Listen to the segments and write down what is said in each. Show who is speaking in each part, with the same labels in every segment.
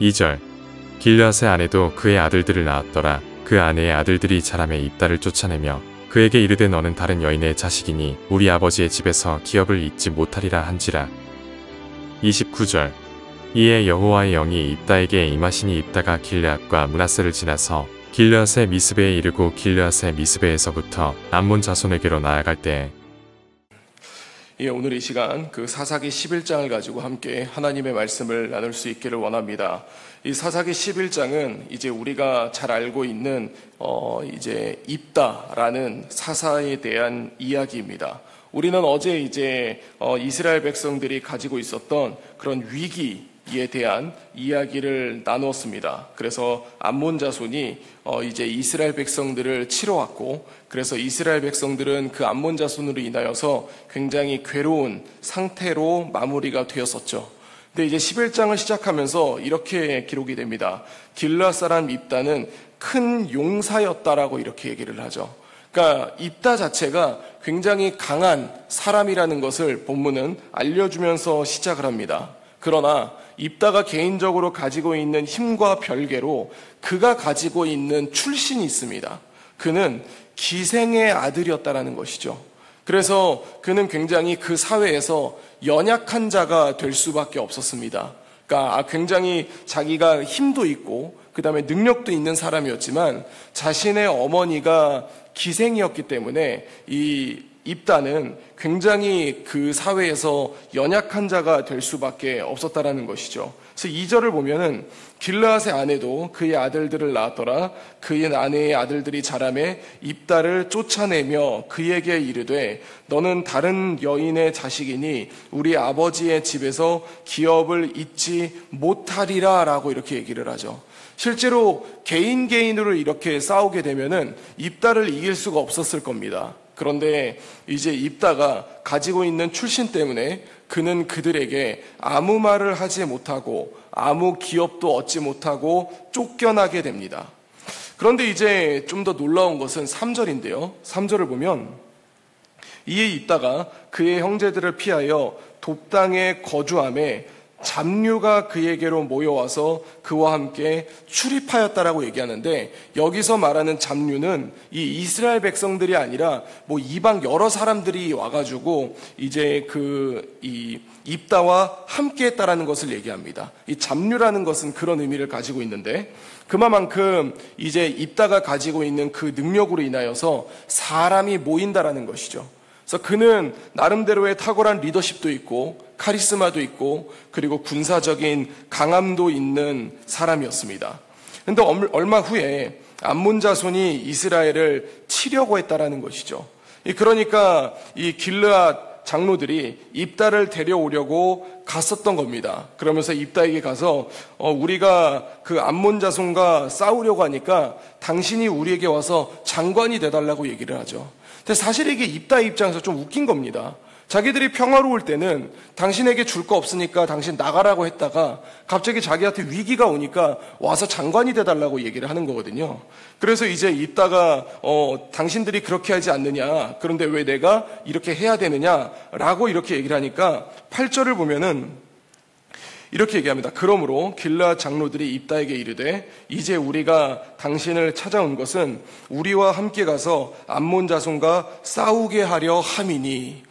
Speaker 1: 2절 길르앗의 아내도 그의 아들들을 낳았더라. 그 아내의 아들들이 자라매 입다를 쫓아내며 그에게 이르되 너는 다른 여인의 자식이니 우리 아버지의 집에서 기업을 잊지 못하리라 한지라. 29절 이에 여호와의 영이 입다에게 임하시니 입다가 길르앗과 므낫세를 지나서 길르앗의 미스베에 이르고 길르앗의 미스베에서부터 암몬 자손에게로 나아갈 때에.
Speaker 2: 오늘 이 시간 그 사사기 11장을 가지고 함께 하나님의 말씀을 나눌 수 있기를 원합니다. 이 사사기 11장은 이제 우리가 잘 알고 있는 이제 입다라는 사사에 대한 이야기입니다. 우리는 어제 이제 이스라엘 백성들이 가지고 있었던 그런 위기에 대한 이야기를 나누었습니다. 그래서 암몬 자손이 이제 이스라엘 백성들을 치러 왔고, 그래서 이스라엘 백성들은 그 암몬 자손으로 인하여서 굉장히 괴로운 상태로 마무리가 되었었죠. 근데 이제 11장을 시작하면서 이렇게 기록이 됩니다. 길르앗 사람 입다는 큰 용사였다라고 이렇게 얘기를 하죠. 그러니까 입다 자체가 굉장히 강한 사람이라는 것을 본문은 알려주면서 시작을 합니다. 그러나 입다가 개인적으로 가지고 있는 힘과 별개로 그가 가지고 있는 출신이 있습니다. 그는 기생의 아들이었다라는 것이죠. 그래서 그는 굉장히 그 사회에서 연약한 자가 될 수밖에 없었습니다. 그러니까 굉장히 자기가 힘도 있고 그 다음에 능력도 있는 사람이었지만 자신의 어머니가 기생이었기 때문에 이 입다는 굉장히 그 사회에서 연약한 자가 될 수밖에 없었다라는 것이죠. 그래서 2절을 보면은 길르앗의 아내도 그의 아들들을 낳았더라. 그의 아내의 아들들이 자라매 입다를 쫓아내며 그에게 이르되 너는 다른 여인의 자식이니 우리 아버지의 집에서 기업을 잊지 못하리라 라고 이렇게 얘기를 하죠. 실제로 개인으로 이렇게 싸우게 되면은 입다를 이길 수가 없었을 겁니다. 그런데 이제 입다가 가지고 있는 출신 때문에 그는 그들에게 아무 말을 하지 못하고 아무 기업도 얻지 못하고 쫓겨나게 됩니다. 그런데 이제 좀 더 놀라운 것은 3절인데요. 3절을 보면 이에 입다가 그의 형제들을 피하여 돕당에 거주함에 잡류가 그에게로 모여와서 그와 함께 출입하였다라고 얘기하는데, 여기서 말하는 잡류는 이 이스라엘 백성들이 아니라 뭐 이방 여러 사람들이 와가지고 이제 이 입다와 함께 했다라는 것을 얘기합니다. 이 잡류라는 것은 그런 의미를 가지고 있는데, 그만큼 이제 입다가 가지고 있는 그 능력으로 인하여서 사람이 모인다라는 것이죠. 그래서 그는 나름대로의 탁월한 리더십도 있고 카리스마도 있고 그리고 군사적인 강함도 있는 사람이었습니다. 그런데 얼마 후에 암몬 자손이 이스라엘을 치려고 했다라는 것이죠. 그러니까 이 길르앗 장로들이 입다를 데려오려고 갔었던 겁니다. 그러면서 입다에게 가서 우리가 그 암몬 자손과 싸우려고 하니까 당신이 우리에게 와서 장관이 돼달라고 얘기를 하죠. 근데 사실 이게 입다 입장에서 좀 웃긴 겁니다. 자기들이 평화로울 때는 당신에게 줄 거 없으니까 당신 나가라고 했다가 갑자기 자기한테 위기가 오니까 와서 장관이 돼달라고 얘기를 하는 거거든요. 그래서 이제 입다가 당신들이 그렇게 하지 않느냐, 그런데 왜 내가 이렇게 해야 되느냐라고 이렇게 얘기를 하니까 8절을 보면은 이렇게 얘기합니다. 그러므로 길르앗 장로들이 입다에게 이르되 이제 우리가 당신을 찾아온 것은 우리와 함께 가서 암몬 자손과 싸우게 하려 함이니.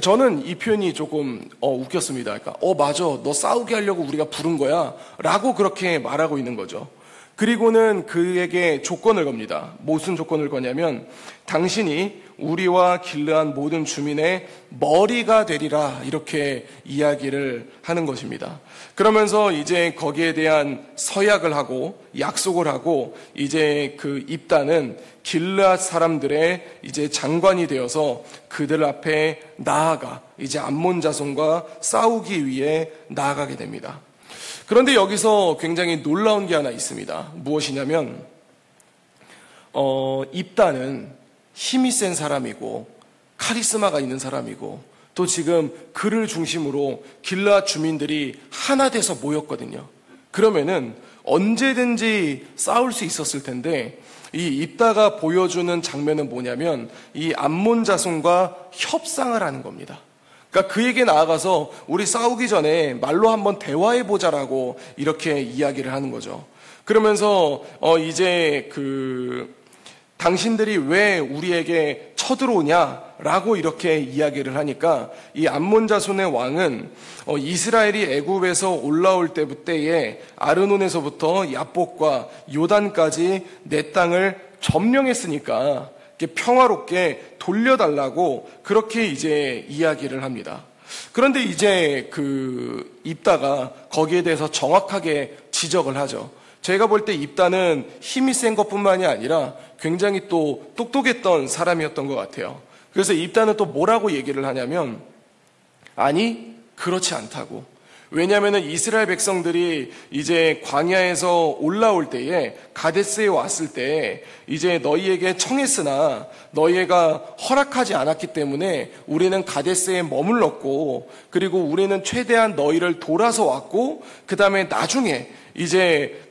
Speaker 2: 저는 이 표현이 조금 웃겼습니다. 그러니까 맞아, 너 싸우게 하려고 우리가 부른 거야 라고 그렇게 말하고 있는 거죠. 그리고는 그에게 조건을 겁니다. 무슨 조건을 거냐면 당신이 우리와 길르앗 모든 주민의 머리가 되리라, 이렇게 이야기를 하는 것입니다. 그러면서 이제 거기에 대한 서약을 하고 약속을 하고 이제 그 입다는 길르앗 사람들의 이제 장관이 되어서 그들 앞에 나아가 이제 암몬 자손과 싸우기 위해 나아가게 됩니다. 그런데 여기서 굉장히 놀라운 게 하나 있습니다. 무엇이냐면 입다는 힘이 센 사람이고 카리스마가 있는 사람이고 또 지금 그를 중심으로 길르앗 주민들이 하나 돼서 모였거든요. 그러면은 언제든지 싸울 수 있었을 텐데 이 입다가 보여주는 장면은 뭐냐면 이 암몬 자손과 협상을 하는 겁니다. 그러니까 그에게 나아가서 우리 싸우기 전에 말로 한번 대화해 보자라고 이렇게 이야기를 하는 거죠. 그러면서 이제 당신들이 왜 우리에게 쳐들어오냐라고 이렇게 이야기를 하니까 이 암몬 자손의 왕은 이스라엘이 애굽에서 올라올 때부터에 아르논에서부터 야복과 요단까지 내 땅을 점령했으니까 평화롭게 돌려달라고 그렇게 이제 이야기를 합니다. 그런데 이제 입다가 거기에 대해서 정확하게 지적을 하죠. 제가 볼 때 입다는 힘이 센 것뿐만이 아니라 굉장히 또 똑똑했던 사람이었던 것 같아요. 그래서 입다는 또 뭐라고 얘기를 하냐면, 아니 그렇지 않다고. 왜냐하면 이스라엘 백성들이 이제 광야에서 올라올 때에 가데스에 왔을 때 이제 너희에게 청했으나 너희가 허락하지 않았기 때문에 우리는 가데스에 머물렀고, 그리고 우리는 최대한 너희를 돌아서 왔고, 그 다음에 나중에 이제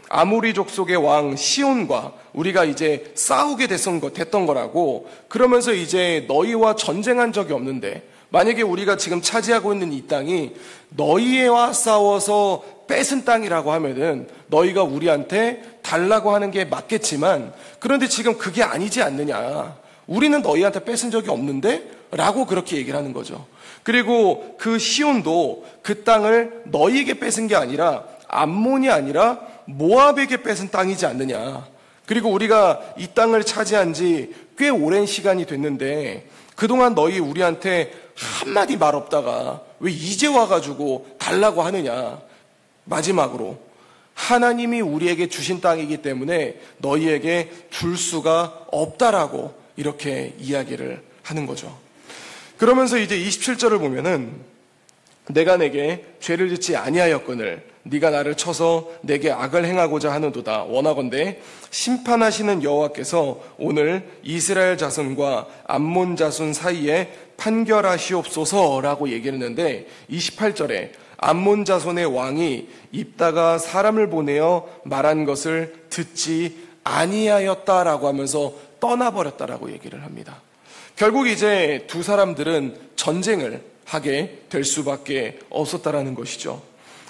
Speaker 2: 아모리 족속의 왕 시온과 우리가 이제 싸우게 됐던 거라고. 그러면서 이제 너희와 전쟁한 적이 없는데, 만약에 우리가 지금 차지하고 있는 이 땅이 너희와 싸워서 뺏은 땅이라고 하면은 너희가 우리한테 달라고 하는 게 맞겠지만, 그런데 지금 그게 아니지 않느냐. 우리는 너희한테 뺏은 적이 없는데? 라고 그렇게 얘기를 하는 거죠. 그리고 그 시온도 그 땅을 너희에게 뺏은 게 아니라 암몬이 아니라 모압에게 뺏은 땅이지 않느냐. 그리고 우리가 이 땅을 차지한 지 꽤 오랜 시간이 됐는데 그동안 너희 우리한테 한마디 말 없다가 왜 이제 와가지고 달라고 하느냐. 마지막으로 하나님이 우리에게 주신 땅이기 때문에 너희에게 줄 수가 없다라고 이렇게 이야기를 하는 거죠. 그러면서 이제 27절을 보면은 내가 내게 죄를 짓지 아니하였거늘 네가 나를 쳐서 내게 악을 행하고자 하는도다. 원하건대 심판하시는 여호와께서 오늘 이스라엘 자손과 암몬 자손 사이에 판결하시옵소서라고 얘기를 했는데, 28절에 암몬 자손의 왕이 입다가 사람을 보내어 말한 것을 듣지 아니하였다라고 하면서 떠나버렸다라고 얘기를 합니다. 결국 이제 두 사람들은 전쟁을 하게 될 수밖에 없었다라는 것이죠.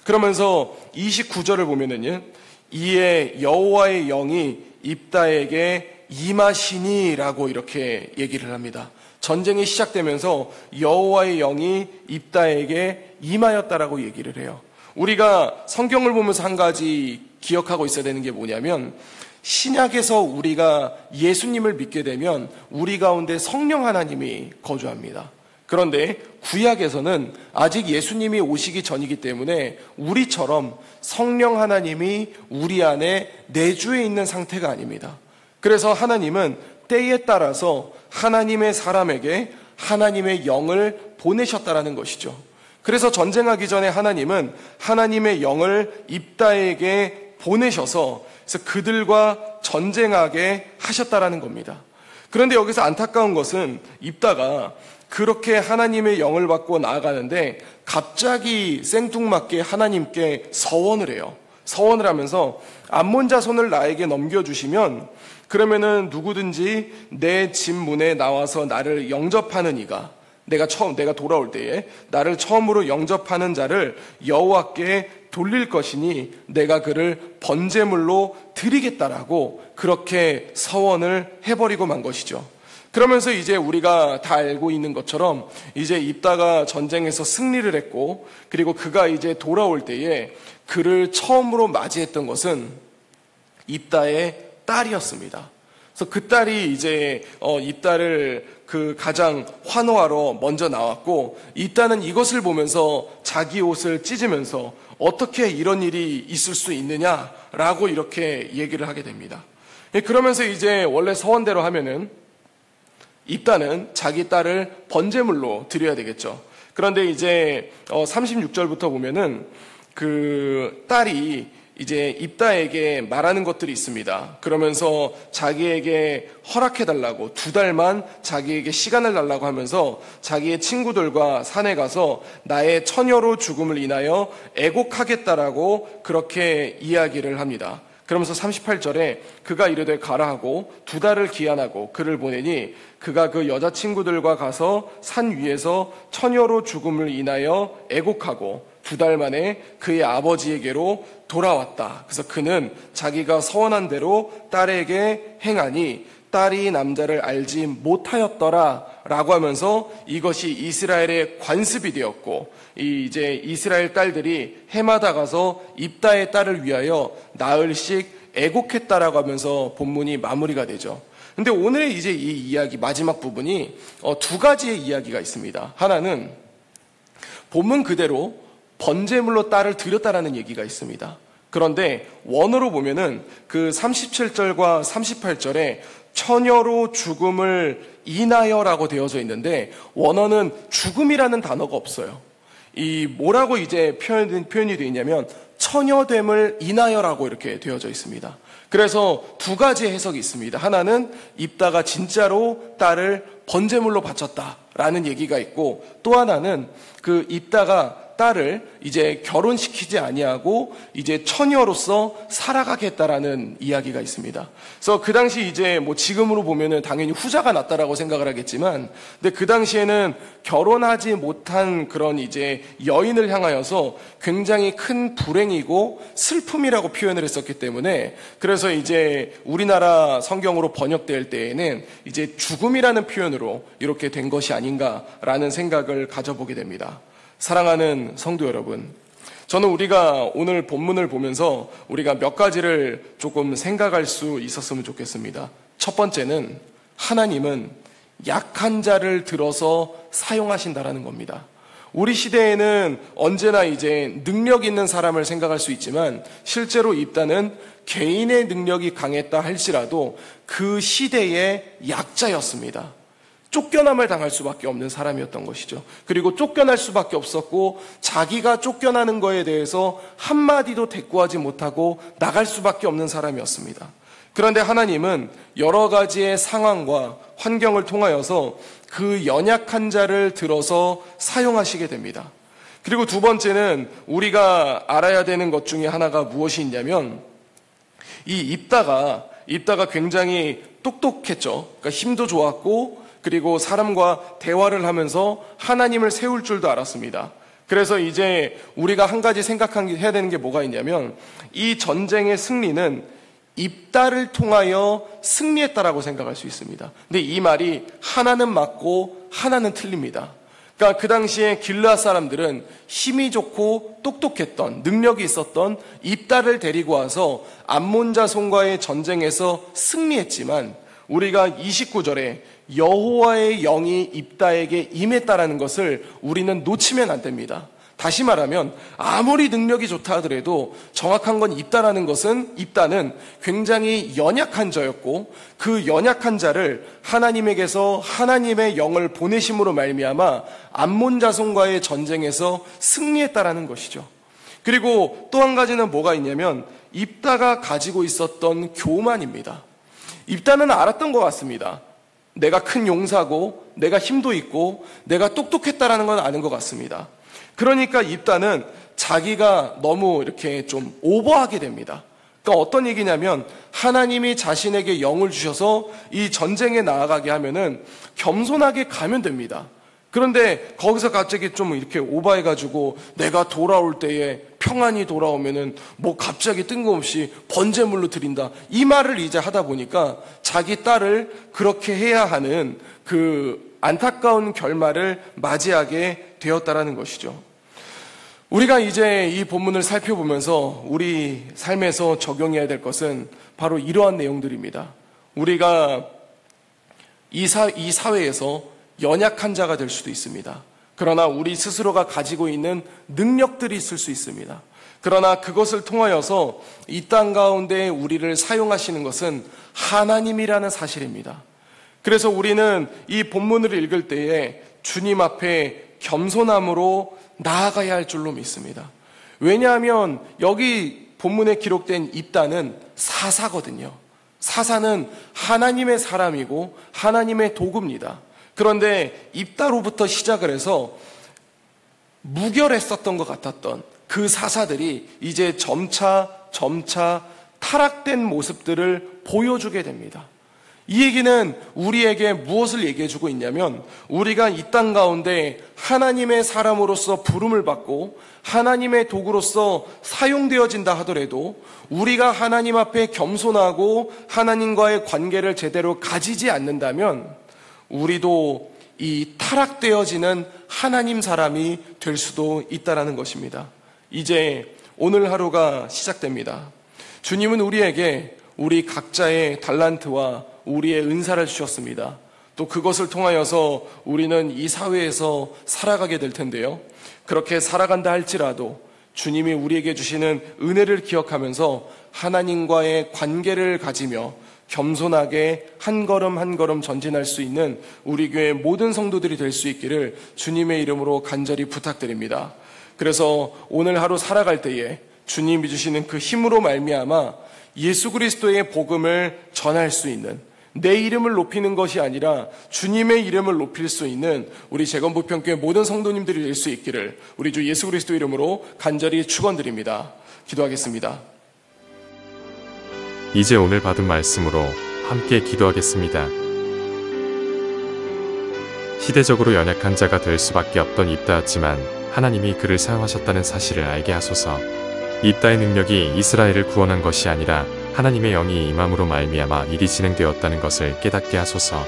Speaker 2: 그러면서 29절을 보면은요, 이에 여호와의 영이 입다에게 임하시니라고 이렇게 얘기를 합니다. 전쟁이 시작되면서 여호와의 영이 입다에게 임하였다라고 얘기를 해요. 우리가 성경을 보면서 한 가지 기억하고 있어야 되는 게 뭐냐면, 신약에서 우리가 예수님을 믿게 되면 우리 가운데 성령 하나님이 거주합니다. 그런데 구약에서는 아직 예수님이 오시기 전이기 때문에 우리처럼 성령 하나님이 우리 안에 내주해 있는 상태가 아닙니다. 그래서 하나님은 때에 따라서 하나님의 사람에게 하나님의 영을 보내셨다라는 것이죠. 그래서 전쟁하기 전에 하나님은 하나님의 영을 입다에게 보내셔서 그래서 그들과 전쟁하게 하셨다라는 겁니다. 그런데 여기서 안타까운 것은 입다가 그렇게 하나님의 영을 받고 나아가는데 갑자기 생뚱맞게 하나님께 서원을 해요. 서원을 하면서 암몬 자손을 나에게 넘겨주시면 그러면은 누구든지 내 집 문에 나와서 나를 영접하는 이가 내가 돌아올 때에 나를 처음으로 영접하는 자를 여호와께 돌릴 것이니 내가 그를 번제물로 드리겠다라고 그렇게 서원을 해버리고 만 것이죠. 그러면서 이제 우리가 다 알고 있는 것처럼 이제 입다가 전쟁에서 승리를 했고, 그리고 그가 이제 돌아올 때에 그를 처음으로 맞이했던 것은 입다의 딸이었습니다. 그래서 그 딸이 이제 입다를 그 가장 환호하러 먼저 나왔고, 입다는 이것을 보면서 자기 옷을 찢으면서 어떻게 이런 일이 있을 수 있느냐라고 이렇게 얘기를 하게 됩니다. 그러면서 이제 원래 서원대로 하면은 입다는 자기 딸을 번제물로 드려야 되겠죠. 그런데 이제 36절부터 보면은 그 딸이 이제 입다에게 말하는 것들이 있습니다. 그러면서 자기에게 허락해달라고 2달만 자기에게 시간을 달라고 하면서 자기의 친구들과 산에 가서 나의 처녀로 죽음을 인하여 애곡하겠다라고 그렇게 이야기를 합니다. 그러면서 38절에 그가 이르되 가라 하고 2달을 기한하고 그를 보내니 그가 그 여자친구들과 가서 산 위에서 처녀로 죽음을 인하여 애곡하고 2달 만에 그의 아버지에게로 돌아왔다. 그래서 그는 자기가 서원한 대로 딸에게 행하니 딸이 남자를 알지 못하였더라 라고 하면서 이것이 이스라엘의 관습이 되었고 이제 이스라엘 딸들이 해마다 가서 입다의 딸을 위하여 나흘씩 애곡했다라고 하면서 본문이 마무리가 되죠. 근데 오늘의 이제 이 이야기 마지막 부분이 2가지의 이야기가 있습니다. 하나는 본문 그대로 번제물로 딸을 드렸다라는 얘기가 있습니다. 그런데 원어로 보면은 그 37절과 38절에 처녀로 죽음을 인하여라고 되어져 있는데 원어는 죽음이라는 단어가 없어요. 이 뭐라고 이제 표현이 되어 있냐면 처녀됨을 인하여라고 이렇게 되어져 있습니다. 그래서 2가지 해석이 있습니다. 하나는 입다가 진짜로 딸을 번제물로 바쳤다라는 얘기가 있고 또 하나는 그 입다가 딸을 이제 결혼시키지 아니하고 이제 처녀로서 살아가겠다라는 이야기가 있습니다. 그래서 그 당시 이제 뭐 지금으로 보면은 당연히 후자가 낫다라고 생각을 하겠지만, 근데 그 당시에는 결혼하지 못한 그런 이제 여인을 향하여서 굉장히 큰 불행이고 슬픔이라고 표현을 했었기 때문에 그래서 이제 우리나라 성경으로 번역될 때에는 이제 죽음이라는 표현으로 이렇게 된 것이 아닌가라는 생각을 가져보게 됩니다. 사랑하는 성도 여러분, 저는 우리가 오늘 본문을 보면서 우리가 몇 가지를 조금 생각할 수 있었으면 좋겠습니다. 첫 번째는 하나님은 약한 자를 들어서 사용하신다라는 겁니다. 우리 시대에는 언제나 이제 능력 있는 사람을 생각할 수 있지만 실제로 입다는 개인의 능력이 강했다 할지라도 그 시대의 약자였습니다. 쫓겨남을 당할 수밖에 없는 사람이었던 것이죠. 그리고 쫓겨날 수밖에 없었고 자기가 쫓겨나는 거에 대해서 한마디도 대꾸하지 못하고 나갈 수밖에 없는 사람이었습니다. 그런데 하나님은 여러 가지의 상황과 환경을 통하여서 그 연약한 자를 들어서 사용하시게 됩니다. 그리고 2번째는 우리가 알아야 되는 것 중에 하나가 무엇이 있냐면 이 입다가 굉장히 똑똑했죠. 그러니까 힘도 좋았고 그리고 사람과 대화를 하면서 하나님을 세울 줄도 알았습니다. 그래서 이제 우리가 한 가지 해야 되는 게 뭐가 있냐면 이 전쟁의 승리는 입다를 통하여 승리했다라고 생각할 수 있습니다. 근데 이 말이 하나는 맞고 하나는 틀립니다. 그러니까 그 당시에 길르앗 사람들은 힘이 좋고 똑똑했던 능력이 있었던 입다를 데리고 와서 암몬 자손과의 전쟁에서 승리했지만 우리가 29절에 여호와의 영이 입다에게 임했다라는 것을 우리는 놓치면 안 됩니다. 다시 말하면 아무리 능력이 좋다 하더라도 정확한 건 입다는 굉장히 연약한 자였고 그 연약한 자를 하나님에게서 하나님의 영을 보내심으로 말미암아 암몬 자손과의 전쟁에서 승리했다라는 것이죠. 그리고 또 한 가지는 뭐가 있냐면 입다가 가지고 있었던 교만입니다. 입다는 알았던 것 같습니다. 내가 큰 용사고 내가 힘도 있고 내가 똑똑했다라는 건 아는 것 같습니다. 그러니까 입다는 자기가 너무 이렇게 좀 오버하게 됩니다. 그러니까 어떤 얘기냐면 하나님이 자신에게 영을 주셔서 이 전쟁에 나아가게 하면은 겸손하게 가면 됩니다. 그런데 거기서 갑자기 좀 이렇게 오버해가지고 내가 돌아올 때에 평안히 돌아오면은 뭐 갑자기 뜬금없이 번제물로 드린다. 이 말을 이제 하다 보니까 자기 딸을 그렇게 해야 하는 그 안타까운 결말을 맞이하게 되었다라는 것이죠. 우리가 이제 이 본문을 살펴보면서 우리 삶에서 적용해야 될 것은 바로 이러한 내용들입니다. 우리가 이 사회에서 연약한 자가 될 수도 있습니다. 그러나 우리 스스로가 가지고 있는 능력들이 있을 수 있습니다. 그러나 그것을 통하여서 이 땅 가운데 우리를 사용하시는 것은 하나님이라는 사실입니다. 그래서 우리는 이 본문을 읽을 때에 주님 앞에 겸손함으로 나아가야 할 줄로 믿습니다. 왜냐하면 여기 본문에 기록된 입다는 사사거든요. 사사는 하나님의 사람이고 하나님의 도구입니다. 그런데 입다로부터 시작을 해서 무결했었던 것 같았던 그 사사들이 이제 점차 타락된 모습들을 보여주게 됩니다. 이 얘기는 우리에게 무엇을 얘기해주고 있냐면 우리가 이 땅 가운데 하나님의 사람으로서 부름을 받고 하나님의 도구로서 사용되어진다 하더라도 우리가 하나님 앞에 겸손하고 하나님과의 관계를 제대로 가지지 않는다면 우리도 이 타락되어지는 하나님 사람이 될 수도 있다는 것입니다. 이제 오늘 하루가 시작됩니다. 주님은 우리에게 우리 각자의 달란트와 우리의 은사를 주셨습니다. 또 그것을 통하여서 우리는 이 사회에서 살아가게 될 텐데요. 그렇게 살아간다 할지라도 주님이 우리에게 주시는 은혜를 기억하면서 하나님과의 관계를 가지며 겸손하게 한 걸음 한 걸음 전진할 수 있는 우리 교회 모든 성도들이 될 수 있기를 주님의 이름으로 간절히 부탁드립니다. 그래서 오늘 하루 살아갈 때에 주님이 주시는 그 힘으로 말미암아 예수 그리스도의 복음을 전할 수 있는, 내 이름을 높이는 것이 아니라 주님의 이름을 높일 수 있는 우리 재건부평교회 모든 성도님들이 될 수 있기를 우리 주 예수 그리스도 이름으로 간절히 축원드립니다. 기도하겠습니다.
Speaker 1: 이제 오늘 받은 말씀으로 함께 기도하겠습니다. 시대적으로 연약한 자가 될 수밖에 없던 입다였지만 하나님이 그를 사용하셨다는 사실을 알게 하소서. 입다의 능력이 이스라엘을 구원한 것이 아니라 하나님의 영이 임함으로 말미암아 일이 진행되었다는 것을 깨닫게 하소서.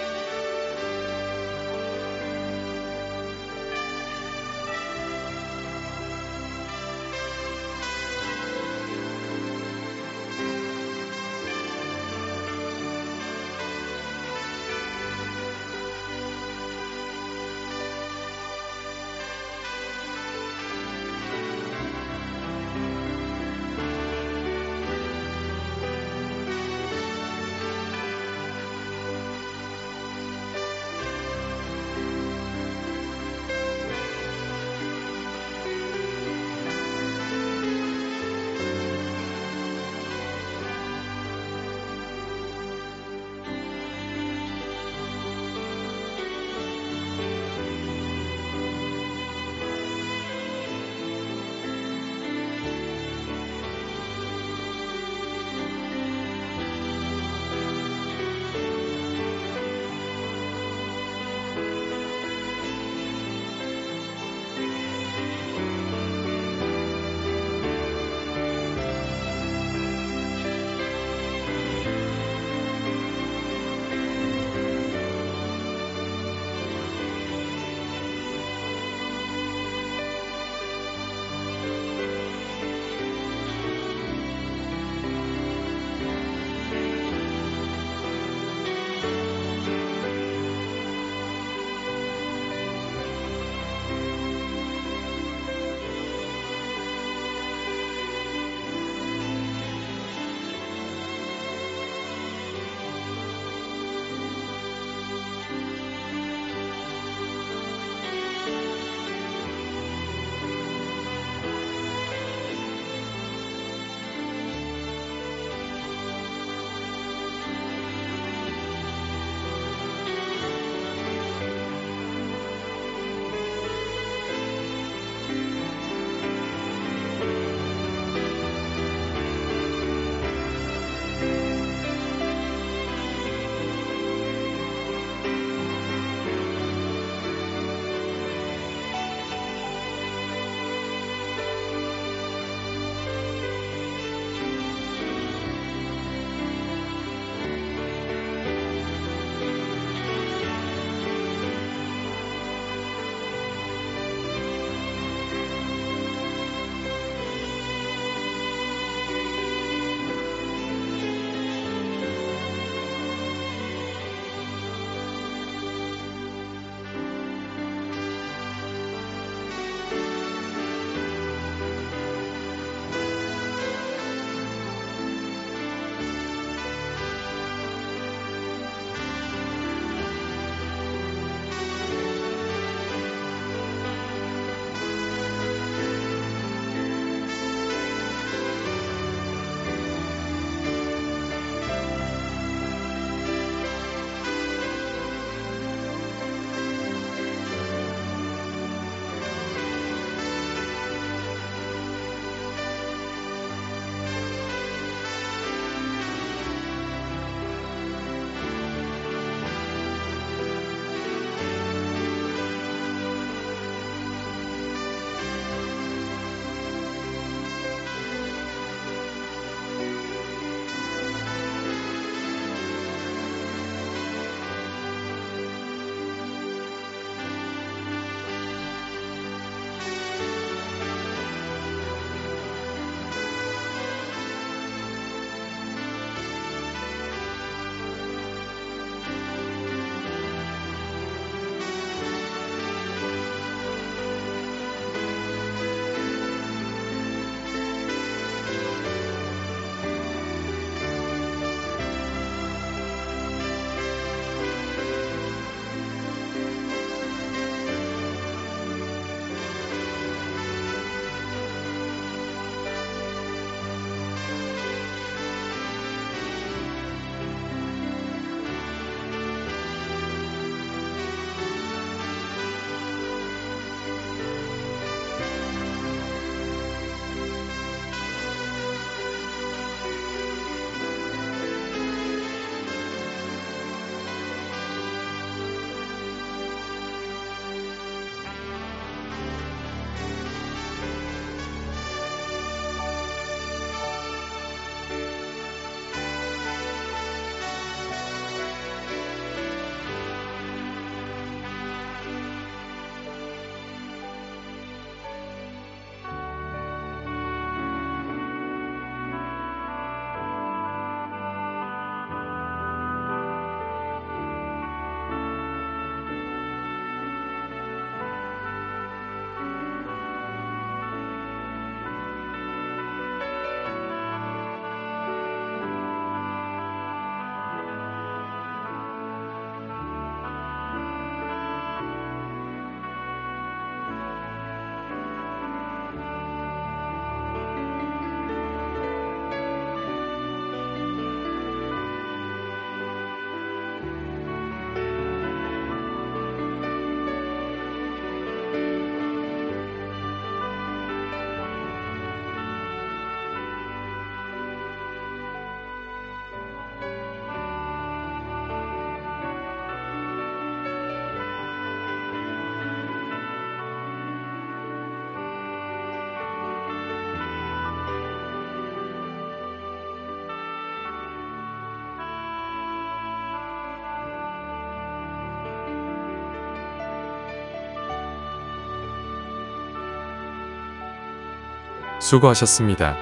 Speaker 1: 수고하셨습니다.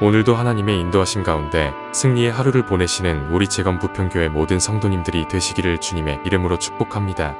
Speaker 1: 오늘도 하나님의 인도하심 가운데 승리의 하루를 보내시는 우리 재건부평교회 모든 성도님들이 되시기를 주님의 이름으로 축복합니다.